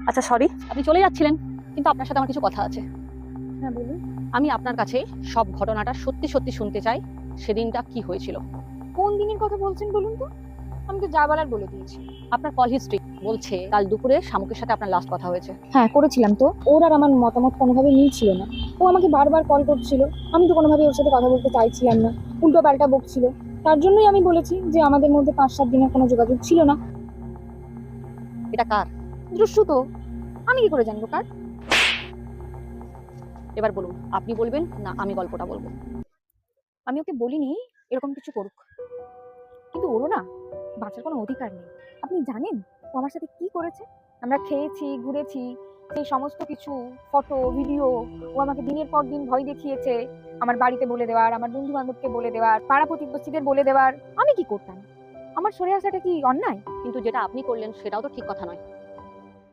আচ্ছা সরি। আপনি চলে যাচ্ছিলেন, কিন্তু আপনার সাথে আমার কিছু কথা আছে। হ্যাঁ বলুন। আমি আপনার কাছে সব ঘটনাটা সত্যি সত্যি শুনতে চাই। সেদিনটা কি হয়েছিল? কোন দিনের কথা বলছেন বলুন তো? আমি তো যা বলার বলে দিয়েছি। আপনার কল হিস্ট্রি বলছে কাল দুপুরে শামুকের সাথে আপনার লাস্ট কথা হয়েছে। হ্যাঁ করেছিলাম তো। ওর আর আমার মতামত কোনোভাবে মিলছিল না। ও আমাকে বারবার কল করছিল, আমি তো কোনোভাবে ওর সাথে কথা বলতে চাইছিলাম না, উল্টো পাল্টা বকছিল। তার জন্যই আমি বলেছি যে আমাদের মধ্যে 5-7 দিনের কোনো যোগাযোগ ছিল না। এটা কার? দস্যু তো। আমি কি করে জানবো কার? এবার বলুন, আপনি বলবেন না আমি গল্পটা বলবো? আমি ওকে বলিনি এরকম কিছু করুক, কিন্তু ওরও না বাঁচার কোনো অধিকার নেই। আপনি জানেন ও আমার সাথে কি করেছে? আমরা খেয়েছি, ঘুরেছি, সেই সমস্ত কিছু ফটো ভিডিও ও আমাকে দিনের পর দিন ভয় দেখিয়েছে। আমার বাড়িতে বলে দেওয়ার, আমার বন্ধু বান্ধবকে বলে দেওয়ার, পাড়া প্রতিবেশীদের বলে দেওয়ার। আমি কি করতাম? আমার সরে আসাটা কি অন্যায়? কিন্তু যেটা আপনি করলেন সেটাও তো ঠিক কথা নয়।